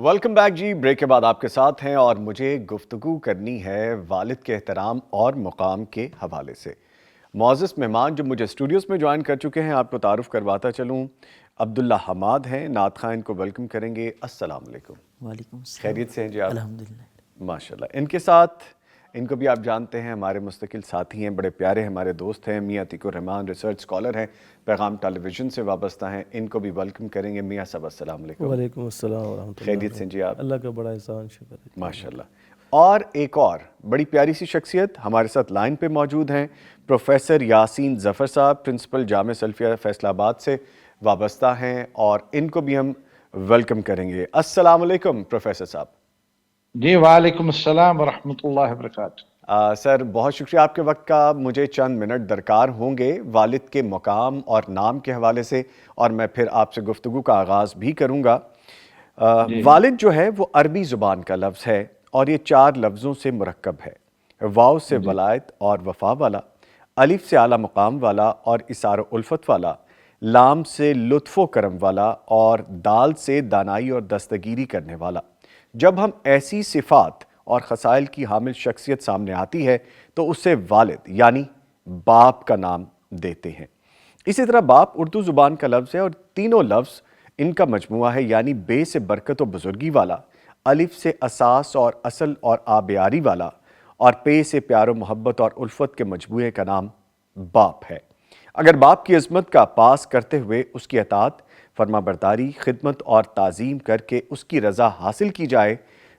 Welcome back جی. Break کے بعد آپ کے ساتھ ہیں اور مجھے گفتگو کرنی ہے والد کے احترام اور مقام کے حوالے سے. معزز مہمان جو مجھے اسٹوڈیوز میں جوائن کر چکے ہیں، آپ کو تعارف کرواتا چلوں. عبداللہ حماد ہیں، نعت خواں، ان کو ویلکم کریں گے. السلام علیکم. وعلیکم السلام. خیریت سے ہیں جی آپ؟ الحمدللہ. ماشاءاللہ. ان کے ساتھ، ان کو بھی آپ جانتے ہیں، ہمارے مستقل ساتھی ہیں، بڑے پیارے ہمارے دوست ہیں. میاں عتیق الرحمان ریسرچ اسکالر ہیں، پیغام ٹیلی ویژن سے وابستہ ہیں. ان کو بھی ویلکم کریں گے. میاں صاحب السلام علیکم. وعلیکم السلام ورحمۃ اللہ. خیریت سے جی آپ؟ اللہ کا بڑا احسان، شکر ہے. ماشاءاللہ. اور ایک اور بڑی پیاری سی شخصیت ہمارے ساتھ لائن پہ موجود ہیں، پروفیسر یاسین ظفر صاحب، پرنسپل جامعہ سلفیہ فیصل آباد سے وابستہ ہیں، اور ان کو بھی ہم ویلکم کریں گے. السلام علیکم پروفیسر صاحب. جی وعلیکم السلام ورحمۃ اللہ وبرکاتہ. سر بہت شکریہ آپ کے وقت کا. مجھے چند منٹ درکار ہوں گے والد کے مقام اور نام کے حوالے سے، اور میں پھر آپ سے گفتگو کا آغاز بھی کروں گا. والد جو ہے وہ عربی زبان کا لفظ ہے، اور یہ 4 لفظوں سے مرکب ہے. واو سے ولایت اور وفا والا، الف سے اعلیٰ مقام والا اور اثار و الفت والا، لام سے لطف و کرم والا، اور دال سے دانائی اور دستگیری کرنے والا. جب ہم ایسی صفات اور خصائل کی حامل شخصیت سامنے آتی ہے تو اسے والد یعنی باپ کا نام دیتے ہیں. اسی طرح باپ اردو زبان کا لفظ ہے، اور تینوں لفظ ان کا مجموعہ ہے، یعنی بے سے برکت و بزرگی والا، الف سے اساس اور اصل اور آبیاری والا، اور پے سے پیار و محبت اور الفت کے مجموعے کا نام باپ ہے. اگر باپ کی عظمت کا پاس کرتے ہوئے اس کی اطاعت، فرما برداری، خدمت اور تعظیم کر کے اس کی رضا حاصل کی جائے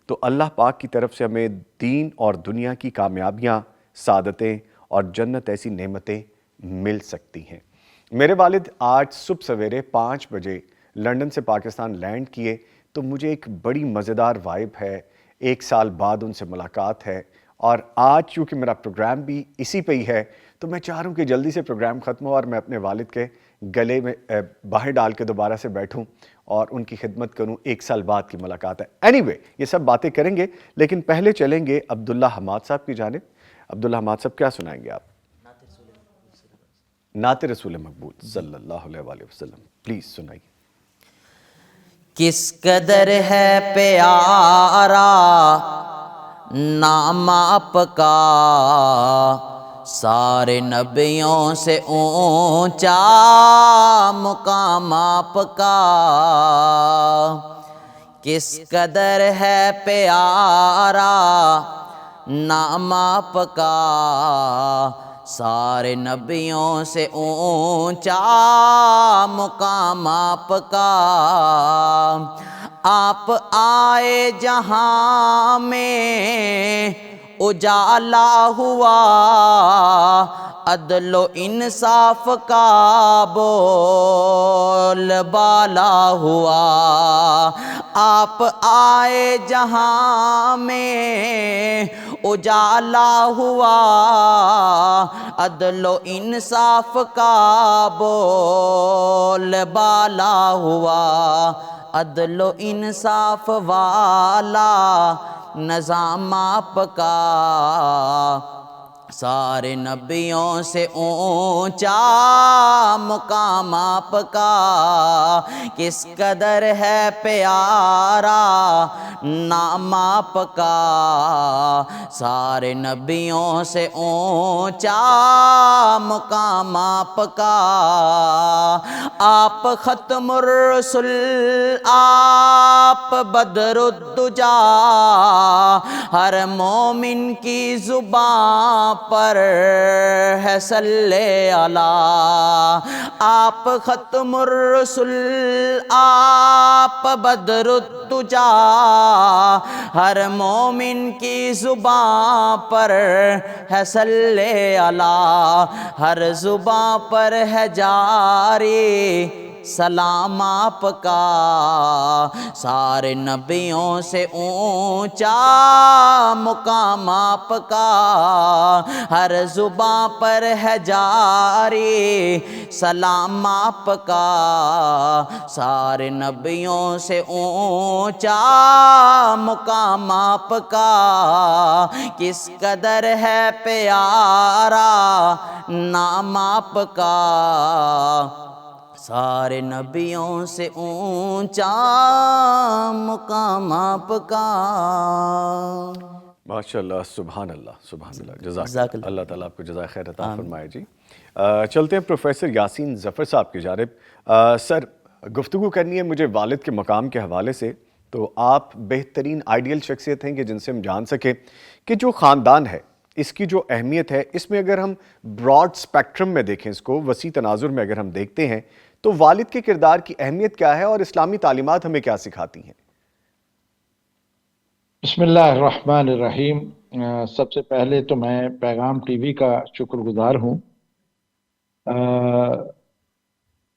تو اللہ پاک کی طرف سے ہمیں دین اور دنیا کی کامیابیاں، سعادتیں اور جنت ایسی نعمتیں مل سکتی ہیں. میرے والد آج صبح سویرے 5 بجے لنڈن سے پاکستان لینڈ کیے، تو مجھے ایک بڑی مزیدار وائب ہے. 1 سال بعد ان سے ملاقات ہے، اور آج چونکہ میرا پروگرام بھی اسی پہ ہی ہے تو میں چاہ رہا ہوں کہ جلدی سے پروگرام ختم ہو اور میں اپنے والد کے گلے میں باہیں ڈال کے دوبارہ سے بیٹھوں اور ان کی خدمت کروں. 1 سال بعد کی ملاقات ہے. اینی وے یہ سب باتیں کریں گے، لیکن پہلے چلیں گے عبداللہ حماد صاحب کی جانب. عبداللہ حماد صاحب کیا سنائیں گے آپ؟ نعت رسول مقبول صلی اللہ علیہ وآلہ وسلم. پلیز سنائیے. کس قدر ہے پیارا نام آپ کا، سارے نبیوں سے اونچا مقام آپ کا. کس قدر ہے پیارا نام آپ کا، سارے نبیوں سے اونچا مقام آپ کا. آپ آئے جہاں میں اجالا ہوا، عدل و انصاف کا بول بالا ہوا. آپ آئے جہاں میں اجالا ہوا، عدل و انصاف کا بول بالا ہوا. عدل و انصاف والا نظام آپ کا، سارے نبیوں سے اونچا مقام آپ کا. کس قدر ہے پیارا نام آپ کا، سارے نبیوں سے اونچا مقام آپ کا. آپ ختم الرسل، آپ بدر الدجا، ہر مومن کی زبان پر ہے صلی اللہ. آپ ختم الرسل، آپ بدر الدجا، ہر مومن کی زبان پر ہے صلی اللہ. ہر زبان پر ہے جاری سلام آپ کا، سارے نبیوں سے اونچا مقام آپ کا، ہر زباں پر ہے جاری سلام آپ کا، سارے نبیوں سے اونچا مقام آپ کا، کس قدر ہے پیارا نام آپ کا، سارے نبیوں سے اونچا مقام آپ کا۔ ماشاءاللہ، سبحان اللہ، سبحان اللہ، جزاک جزاک اللہ، اللہ۔ اللہ تعالیٰ آپ کو جزائے خیر عطا فرمائے جی۔ چلتے ہیں پروفیسر یاسین ظفر صاحب کی جانب۔ سر، گفتگو کرنی ہے مجھے والد کے مقام کے حوالے سے، تو آپ بہترین آئیڈیل شخصیت ہیں کہ جن سے ہم جان سکیں کہ جو خاندان ہے، اس کی جو اہمیت ہے، اس میں اگر ہم براڈ سپیکٹرم میں دیکھیں، اس کو وسیع تناظر میں اگر ہم دیکھتے ہیں تو والد کے کردار کی اہمیت کیا ہے اور اسلامی تعلیمات ہمیں کیا سکھاتی ہیں؟ بسم اللہ الرحمن الرحیم۔ سب سے پہلے تو میں پیغام ٹی وی کا شکر گزار ہوں۔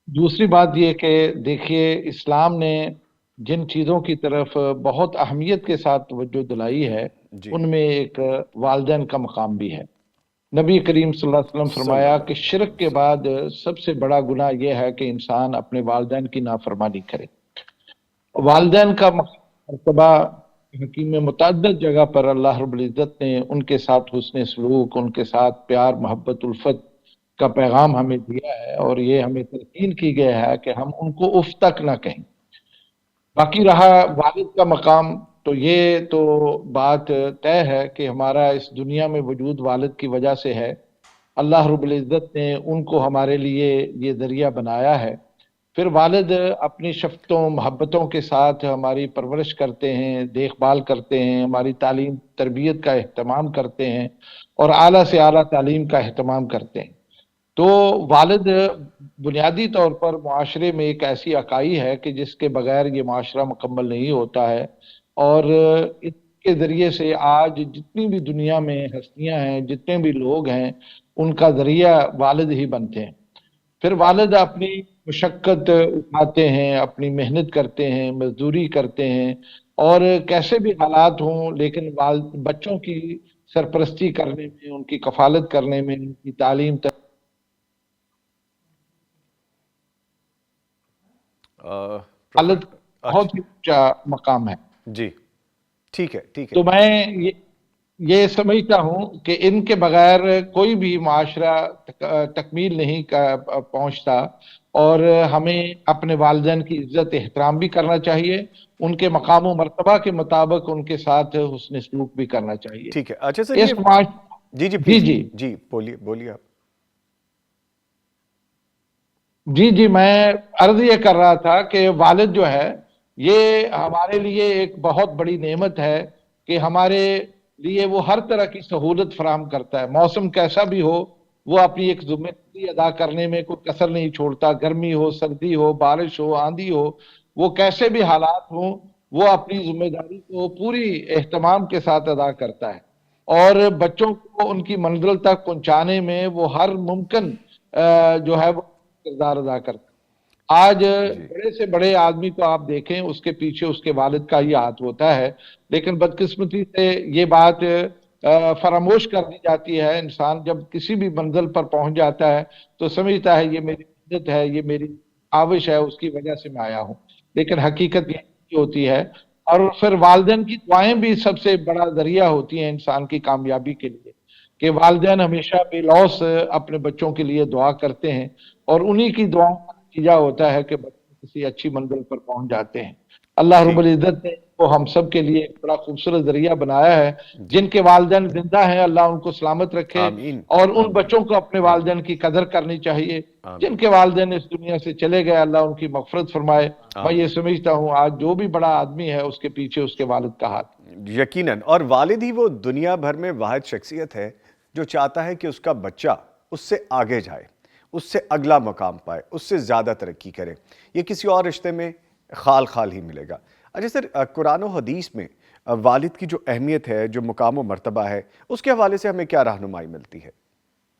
دوسری بات یہ کہ دیکھیے، اسلام نے جن چیزوں کی طرف بہت اہمیت کے ساتھ توجہ دلائی ہے، جی، ان میں ایک والدین کا مقام بھی ہے۔ نبی کریم صلی اللہ علیہ وسلم فرمایا کہ شرک کے بعد سب سے بڑا گناہ یہ ہے کہ انسان اپنے والدین کی نافرمانی کرے۔ والدین کا مرتبہ حکیم میں متعدد جگہ پر اللہ رب العزت نے ان کے ساتھ حسن سلوک، ان کے ساتھ پیار، محبت، الفت کا پیغام ہمیں دیا ہے، اور یہ ہمیں تلقین کی گیا ہے کہ ہم ان کو اف تک نہ کہیں۔ باقی رہا والد کا مقام، تو یہ تو بات طے ہے کہ ہمارا اس دنیا میں وجود والد کی وجہ سے ہے۔ اللہ رب العزت نے ان کو ہمارے لیے یہ ذریعہ بنایا ہے۔ پھر والد اپنی شفقتوں محبتوں کے ساتھ ہماری پرورش کرتے ہیں، دیکھ بھال کرتے ہیں، ہماری تعلیم تربیت کا اہتمام کرتے ہیں، اور اعلیٰ سے اعلیٰ تعلیم کا اہتمام کرتے ہیں۔ تو والد بنیادی طور پر معاشرے میں ایک ایسی اکائی ہے کہ جس کے بغیر یہ معاشرہ مکمل نہیں ہوتا ہے، اور اس کے ذریعے سے آج جتنی بھی دنیا میں ہستیاں ہیں، جتنے بھی لوگ ہیں، ان کا ذریعہ والد ہی بنتے ہیں۔ پھر والد اپنی مشقت اٹھاتے ہیں، اپنی محنت کرتے ہیں، مزدوری کرتے ہیں، اور کیسے بھی حالات ہوں، لیکن بچوں کی سرپرستی کرنے میں، ان کی کفالت کرنے میں، ان کی تعلیم والد بہت ہی اونچا مقام ہے۔ جی، ٹھیک ہے، ٹھیک ہے۔ تو میں یہ سمجھتا ہوں کہ ان کے بغیر کوئی بھی معاشرہ تکمیل نہیں پہنچتا، اور ہمیں اپنے والدین کی عزت احترام بھی کرنا چاہیے، ان کے مقام و مرتبہ کے مطابق ان کے ساتھ حسن سلوک بھی کرنا چاہیے۔ ٹھیک ہے، اچھا سر، اس جی جی پلیز، جی جی بولیے آپ۔ جی میں عرض یہ کر رہا تھا کہ والد جو ہے، یہ ہمارے لیے ایک بہت بڑی نعمت ہے کہ ہمارے لیے وہ ہر طرح کی سہولت فراہم کرتا ہے۔ موسم کیسا بھی ہو، وہ اپنی ایک ذمہ داری ادا کرنے میں کوئی کسر نہیں چھوڑتا۔ گرمی ہو، سردی ہو، بارش ہو، آندھی ہو، وہ کیسے بھی حالات ہوں، وہ اپنی ذمہ داری کو پوری اہتمام کے ساتھ ادا کرتا ہے، اور بچوں کو ان کی منزل تک پہنچانے میں وہ ہر ممکن جو ہے وہ کردار ادا کرتا ہے۔ آج بڑے سے بڑے آدمی کو آپ دیکھیں، اس کے پیچھے اس کے والد کا ہی ہاتھ ہوتا ہے، لیکن بدقسمتی سے یہ بات فراموش کر دی جاتی ہے۔ انسان جب کسی بھی منزل پر پہنچ جاتا ہے تو سمجھتا ہے یہ میری عزت ہے، یہ میری آوش ہے، اس کی وجہ سے میں آیا ہوں، لیکن حقیقت یہ نہیں ہوتی ہے۔ اور پھر والدین کی دعائیں بھی سب سے بڑا ذریعہ ہوتی ہیں انسان کی کامیابی کے لیے، کہ والدین ہمیشہ بے لوث اپنے بچوں کے لیے دعا کرتے ہیں، اور انہی کی دعاؤں کا نتیجہ ہوتا ہے کہ بچے کسی اچھی منزل پر پہنچ جاتے ہیں۔ اللہ رب العزت نے وہ ہم سب کے لیے ایک بڑا خوبصورت ذریعہ بنایا ہے۔ جن کے والدین زندہ ہیں، اللہ ان کو سلامت رکھے، آمین، اور ان بچوں کو اپنے والدین کی قدر کرنی چاہیے۔ جن کے والدین اس دنیا سے چلے گئے، اللہ ان کی مغفرت فرمائے۔ میں یہ سمجھتا ہوں آج جو بھی بڑا آدمی ہے، اس کے پیچھے اس کے والد کا ہاتھ۔ یقیناً، اور والد ہی وہ دنیا بھر میں واحد شخصیت ہے جو چاہتا ہے کہ اس کا بچہ اس سے آگے جائے، اس سے اگلا مقام پائے، اس سے زیادہ ترقی کرے۔ یہ کسی اور رشتے میں خال خال ہی ملے گا۔ اچھا سر، قرآن و حدیث میں والد کی جو اہمیت ہے، جو مقام و مرتبہ ہے، اس کے حوالے سے ہمیں کیا رہنمائی ملتی ہے؟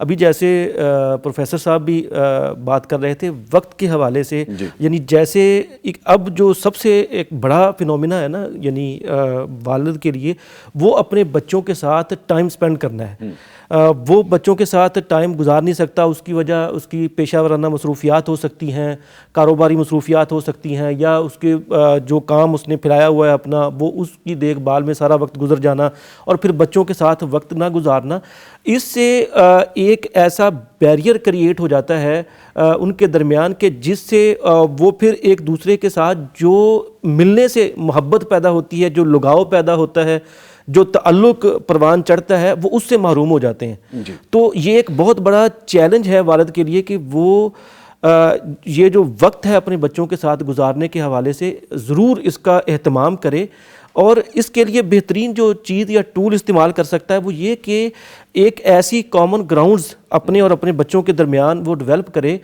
ابھی جیسے پروفیسر صاحب بھی بات کر رہے تھے وقت کے حوالے سے، یعنی جیسے اب جو سب سے ایک بڑا فینومینا ہے نا یعنی والد کے لیے، وہ اپنے بچوں کے ساتھ ٹائم سپینڈ کرنا ہے. وہ بچوں کے ساتھ ٹائم گزار نہیں سکتا، اس کی وجہ اس کی پیشہ ورانہ مصروفیات ہو سکتی ہیں، کاروباری مصروفیات ہو سکتی ہیں، یا اس کے جو کام اس نے پھیلایا ہوا ہے اپنا، وہ اس کی دیکھ بھال میں سارا وقت گزر جانا اور پھر بچوں کے ساتھ وقت نہ گزارنا. اس سے ایک ایسا بیریئر کریٹ ہو جاتا ہے ان کے درمیان کہ جس سے وہ پھر ایک دوسرے کے ساتھ جو ملنے سے محبت پیدا ہوتی ہے، جو لگاؤ پیدا ہوتا ہے، جو تعلق پروان چڑھتا ہے، وہ اس سے محروم ہو جاتے ہیں. تو یہ ایک بہت بڑا چیلنج ہے والد کے لیے کہ وہ یہ جو وقت ہے اپنے بچوں کے ساتھ گزارنے کے حوالے سے ضرور اس کا اہتمام کرے. اور اس کے لیے بہترین جو چیز یا ٹول استعمال کر سکتا ہے وہ یہ کہ ایک ایسی کامن گراؤنڈز اپنے اور اپنے بچوں کے درمیان وہ ڈیولپ کرے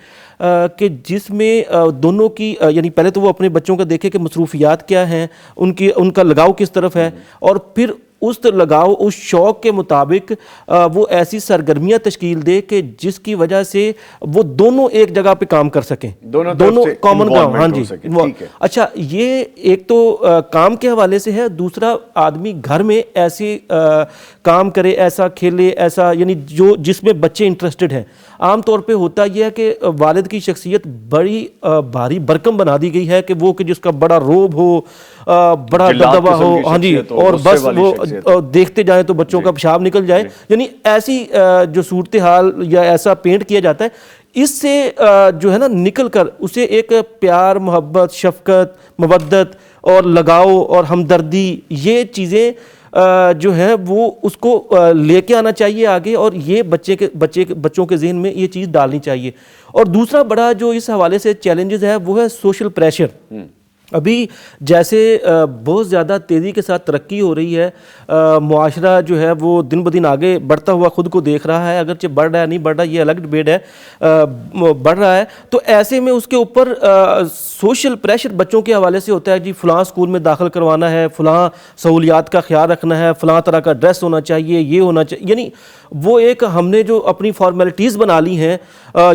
کہ جس میں دونوں کی یعنی پہلے تو وہ اپنے بچوں کا دیکھے کہ مصروفیات کیا ہیں، ان کا لگاؤ کس طرف ہے، اور پھر اس لگاؤ اس شوق کے مطابق وہ ایسی سرگرمیاں تشکیل دے کہ جس کی وجہ سے وہ دونوں ایک جگہ پہ کام کر سکیں، دونوں کامن گراؤنڈ. ہاں جی. اچھا، یہ ایک تو کام کے حوالے سے ہے، دوسرا آدمی گھر میں ایسے کام کرے، ایسا کھیلے، ایسا یعنی جس میں بچے انٹرسٹڈ ہیں. عام طور پہ ہوتا یہ ہے کہ والد کی شخصیت بڑی بھاری بھرکم بنا دی گئی ہے کہ وہ کہ جس کا بڑا روب ہو، بڑا دبدبہ ہو، ہاں جی، اور بس وہ دیکھتے جائیں تو بچوں کا پیشاب نکل جائے، یعنی ایسی جو صورتحال یا ایسا پینٹ کیا جاتا ہے. اس سے جو ہے نا نکل کر اسے ایک پیار، محبت، شفقت، مودت اور لگاؤ اور ہمدردی، یہ چیزیں جو ہیں وہ اس کو لے کے آنا چاہیے آگے، اور یہ بچوں کے ذہن میں یہ چیز ڈالنی چاہیے. اور دوسرا بڑا جو اس حوالے سے چیلنجز ہے وہ ہے سوشل پریشر. ابھی جیسے بہت زیادہ تیزی کے ساتھ ترقی ہو رہی ہے، معاشرہ جو ہے وہ دن بدن آگے بڑھتا ہوا خود کو دیکھ رہا ہے، اگرچہ بڑھ رہا ہے نہیں بڑھ رہا یہ الگ ڈبیٹ ہے، بڑھ رہا ہے. تو ایسے میں اس کے اوپر سوشل پریشر بچوں کے حوالے سے ہوتا ہے، جی فلاں اسکول میں داخل کروانا ہے، فلاں سہولیات کا خیال رکھنا ہے، فلاں طرح کا ڈریس ہونا چاہیے، یہ ہونا چاہیے. یعنی وہ ایک ہم نے جو اپنی فارمیلٹیز بنا لی ہیں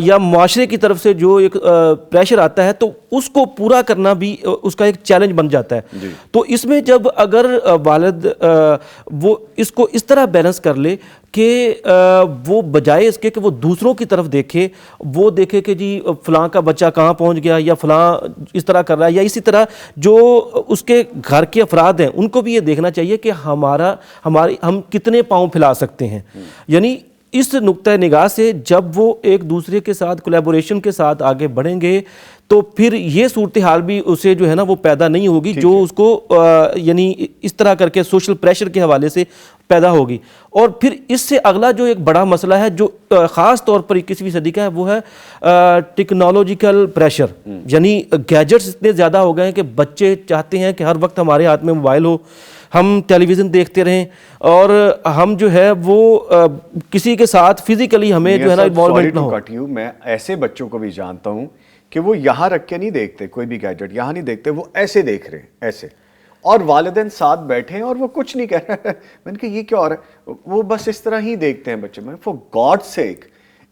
یا معاشرے کی طرف سے جو ایک پریشر آتا ہے تو اس کو پورا کرنا بھی اس کا ایک چیلنج بن جاتا ہے. تو اس میں جب اگر والد وہ اس کو اس طرح بیلنس کر لے کہ وہ بجائے اس کے کہ وہ دوسروں کی طرف دیکھے، وہ دیکھے کہ جی فلاں کا بچہ کہاں پہنچ گیا یا فلاں اس طرح کر رہا ہے، یا اسی طرح جو اس کے گھر کے افراد ہیں ان کو بھی یہ دیکھنا چاہیے کہ ہم کتنے پاؤں پھیلا سکتے ہیں. یعنی اس نقطہ نگاہ سے جب وہ ایک دوسرے کے ساتھ کولیبوریشن کے ساتھ آگے بڑھیں گے تو پھر یہ صورتحال بھی اسے جو ہے نا وہ پیدا نہیں ہوگی جو اس کو یعنی اس طرح کر کے سوشل پریشر کے حوالے سے پیدا ہوگی. اور پھر اس سے اگلا جو ایک بڑا مسئلہ ہے جو خاص طور پر 21ویں صدی کا ہے وہ ہے ٹیکنالوجیکل پریشر. یعنی گیجٹس اتنے زیادہ ہو گئے ہیں کہ بچے چاہتے ہیں کہ ہر وقت ہمارے ہاتھ میں موبائل ہو، ہم ٹیلی ویژن دیکھتے رہیں، اور ہم جو ہے وہ کسی کے ساتھ فزیکلی ہمیں جو ہے نا انوالومنٹ نہ ہو. میں ایسے بچوں کو بھی جانتا ہوں کہ وہ یہاں رکھ کے نہیں دیکھتے کوئی بھی گیجٹ، یہاں نہیں دیکھتے، وہ ایسے دیکھ رہے ہیں ایسے، اور والدین ساتھ بیٹھے ہیں اور وہ کچھ نہیں کہہ رہے. میں نے کہا یہ کیا ہو رہا ہے؟ وہ بس اس طرح ہی دیکھتے ہیں بچے. میں فار گاڈ سیک،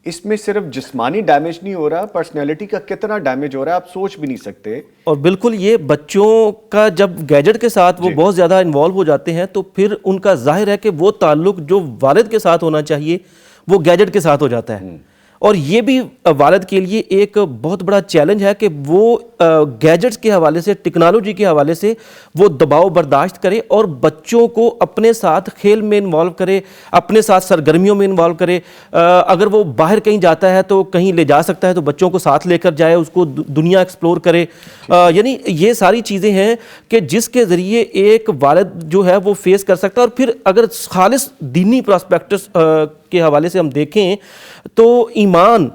اس میں صرف جسمانی ڈیمیج نہیں ہو رہا، پرسنالٹی کا کتنا ڈیمیج ہو رہا ہے آپ سوچ بھی نہیں سکتے. اور بالکل یہ بچوں کا جب گیجٹ کے ساتھ وہ بہت زیادہ انوالو ہو جاتے ہیں تو پھر ان کا ظاہر ہے کہ وہ تعلق جو والد کے ساتھ ہونا چاہیے وہ گیجٹ کے ساتھ ہو جاتا ہے. اور یہ بھی والد کے لیے ایک بہت بڑا چیلنج ہے کہ وہ گیجٹس کے حوالے سے، ٹیکنالوجی کے حوالے سے وہ دباؤ برداشت کرے اور بچوں کو اپنے ساتھ کھیل میں انوالو کرے، اپنے ساتھ سرگرمیوں میں انوالو کرے. اگر وہ باہر کہیں جاتا ہے تو کہیں لے جا سکتا ہے تو بچوں کو ساتھ لے کر جائے، اس کو دنیا ایکسپلور کرے. یعنی یہ ساری چیزیں ہیں کہ جس کے ذریعے ایک والد جو ہے وہ فیس کر سکتا ہے. اور پھر اگر خالص دینی پراسپیکٹس کے حوالے سے ہم دیکھیں تو ایمان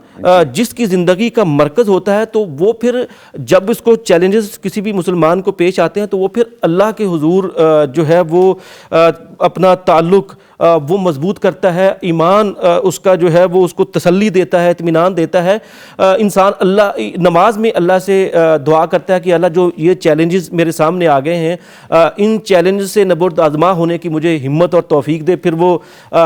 جس کی زندگی کا مرکز ہوتا ہے تو وہ پھر جب اس کو چیلنجز کسی بھی مسلمان کو پیش آتے ہیں تو وہ پھر اللہ کے حضور جو ہے وہ اپنا تعلق وہ مضبوط کرتا ہے، ایمان اس کا جو ہے وہ اس کو تسلی دیتا ہے، اطمینان دیتا ہے۔ انسان اللہ نماز میں اللہ سے دعا کرتا ہے کہ اللہ جو یہ چیلنجز میرے سامنے آ گئے ہیں، ان چیلنجز سے نبرد آزما ہونے کی مجھے ہمت اور توفیق دے۔ پھر وہ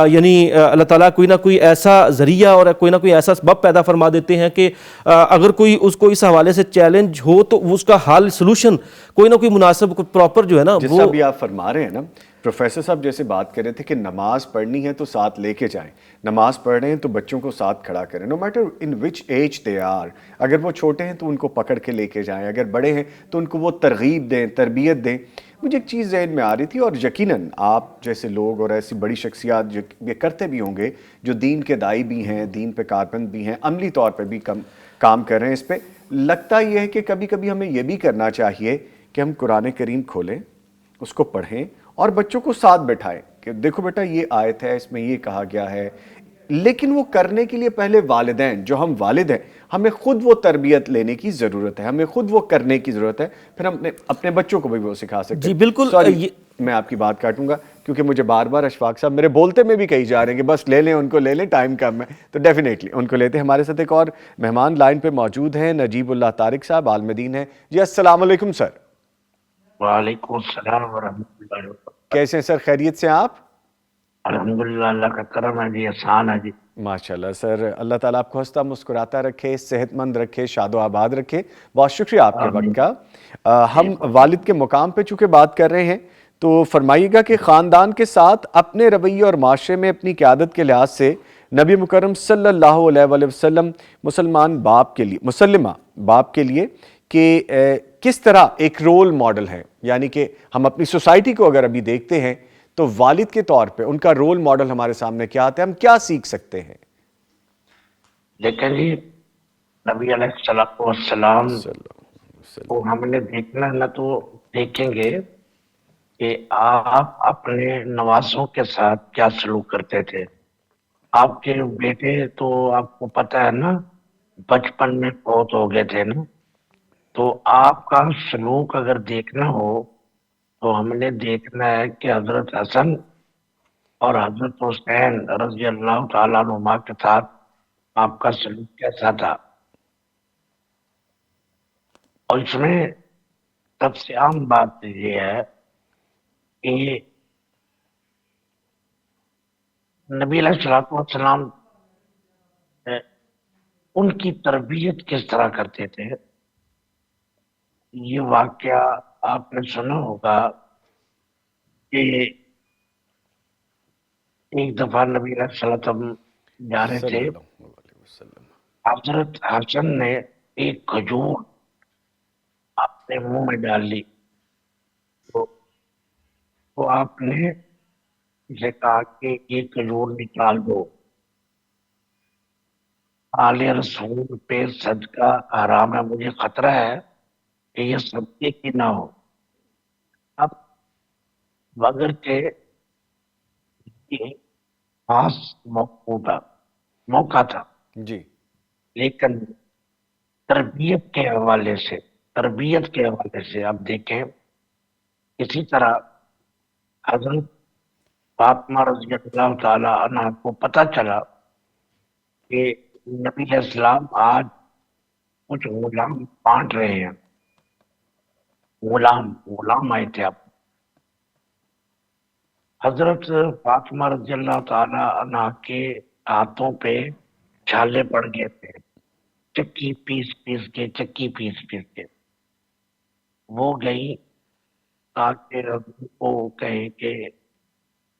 یعنی اللہ تعالیٰ کوئی نہ کوئی ایسا ذریعہ اور کوئی نہ کوئی ایسا سبب پیدا فرما دیتے ہیں کہ اگر کوئی اس کو اس حوالے سے چیلنج ہو تو اس کا حل سلوشن کوئی نہ کوئی مناسب پراپر جو ہے نا جیسا بھی آپ فرما رہے ہیں نا پروفیسر صاحب، جیسے بات کر رہے تھے کہ نماز پڑھنی ہے تو ساتھ لے کے جائیں، نماز پڑھ رہے ہیں تو بچوں کو ساتھ کھڑا کریں، نو میٹر ان وچ ایج دے آر۔ اگر وہ چھوٹے ہیں تو ان کو پکڑ کے لے کے جائیں، اگر بڑے ہیں تو ان کو وہ ترغیب دیں، تربیت دیں۔ مجھے ایک چیز ذہن میں آ رہی تھی، اور یقیناً آپ جیسے لوگ اور ایسی بڑی شخصیات جو یہ کرتے بھی ہوں گے، جو دین کے داعی بھی ہیں، دین پہ کاربند بھی ہیں، عملی طور پہ بھی کام کر رہے ہیں اس پہ، لگتا یہ ہے کہ کبھی کبھی ہمیں یہ بھی کرنا چاہیے کہ ہم قرآن کریم کھولیں، اس کو پڑھیں اور بچوں کو ساتھ بٹھائیں کہ دیکھو بیٹا یہ آیت ہے، اس میں یہ کہا گیا ہے۔ لیکن وہ کرنے کے لیے پہلے والدین جو ہم والد ہیں، ہمیں خود وہ تربیت لینے کی ضرورت ہے، ہمیں خود وہ کرنے کی ضرورت ہے، پھر ہم اپنے بچوں کو بھی وہ سکھا سکتے ہیں۔ جی بالکل۔ سوری میں آپ کی بات کاٹوں گا کیونکہ مجھے بار بار اشفاق صاحب میرے بولتے میں بھی کہی جا رہے ہیں کہ بس لے لیں ان کو، لے لیں، ٹائم کم ہے، تو ڈیفینیٹلی ان کو لیتے ہیں۔ ہمارے ساتھ ایک اور مہمان لائن پہ موجود ہیں، نجیب اللہ طارق صاحب عالم دین ہیں۔ جی السلام علیکم سر۔ وعلیکم السلام ورحمۃ اللہ وبرکاتہ۔ کیسے ہیں سر، خیریت سے ہیں آپ؟ الحمدللہ، اللہ کا کرم ہے جی، احسان ہے جی۔ ماشاءاللہ سر، اللہ تعالیٰ آپ کو ہنستا مسکراتا رکھے، صحت مند رکھے، شاد و آباد رکھے۔ بہت شکریہ آپ کے وقت کا۔ ہم والد کے مقام پہ چونکہ بات کر رہے ہیں تو فرمائیے گا کہ خاندان کے ساتھ اپنے رویے اور معاشرے میں اپنی قیادت کے لحاظ سے نبی مکرم صلی اللہ علیہ وآلہ وسلم مسلمہ باپ کے لیے کہ کس طرح ایک رول ماڈل ہے، یعنی کہ ہم اپنی سوسائٹی کو اگر ابھی دیکھتے ہیں تو والد کے طور پہ ان کا رول ماڈل ہمارے سامنے کیا آتا ہے، ہم کیا سیکھ سکتے ہیں؟ لیکن جی نبی علیہ السلام کو ہم نے دیکھنا نہ تو دیکھیں گے کہ آپ اپنے نوازوں کے ساتھ کیا سلوک کرتے تھے۔ آپ کے بیٹے تو آپ کو پتہ ہے نا بچپن میں فوت ہو گئے تھے نا، تو آپ کا سلوک اگر دیکھنا ہو تو ہم نے دیکھنا ہے کہ حضرت حسن اور حضرت حسین رضی اللہ تعالیٰ عنہما کے ساتھ آپ کا سلوک کیسا تھا۔ اور اس میں سب سے عام بات یہ ہے کہ نبی علیہ السلام ان کی تربیت کس طرح کرتے تھے۔ یہ واقعہ آپ نے سنا ہوگا کہ ایک دفعہ نبی علیہ السلام جا رہے تھے، حضرت حسن نے ایک کھجور اپنے منہ میں ڈال لی، تو آپ نے اسے کہا کہ یہ کھجور نکال دو، آل رسول پہ صدقہ حرام ہے، مجھے خطرہ ہے کہ یہ صدقے کی نہ ہو۔ اب مگر کے خاص موقع تھا، جی لیکن تربیت کے حوالے سے آپ دیکھیں اسی طرح حضرت فاطمہ رضی اللہ تعالی عنہ کو پتہ چلا کہ نبی علیہ السلام آج کچھ غلام بانٹ رہے ہیں، غلام آئے تھے۔ اب حضرت فاطمہ رضی اللہ تعالی عنہ کے ہاتھوں پہ چھالے پڑ گئے تھے، چکی پیس کے وہ گئی تاکہ کو کہیں کہ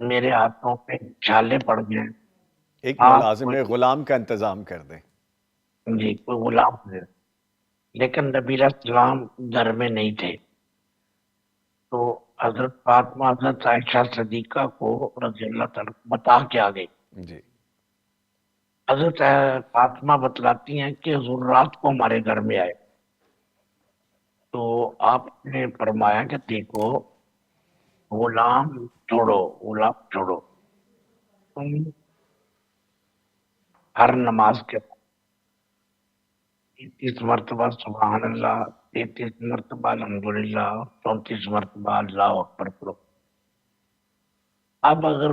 میرے ہاتھوں پہ چھالے پڑ گئے، ایک ملازم غلام کا انتظام کر دیں۔ جی کوئی غلام ہے، لیکن نبی علیہ السلام گھر میں نہیں تھے، تو حضرت فاطمہ حضرت عائشہ صدیقہ کو رضی اللہ تعالیٰ بتا کے آ گئی۔ جی حضرت فاطمہ بتلاتی ہیں کہ حضور رات کو ہمارے گھر میں آئے، تو آپ نے فرمایا کہ دیکھو غلام چھوڑو، تم ہر نماز کے 33 مرتبہ سبحان اللہ، 33 مرتبہ الحمدللہ، 34 مرتبہ اللہ اکبر کرو۔ اب اگر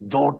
2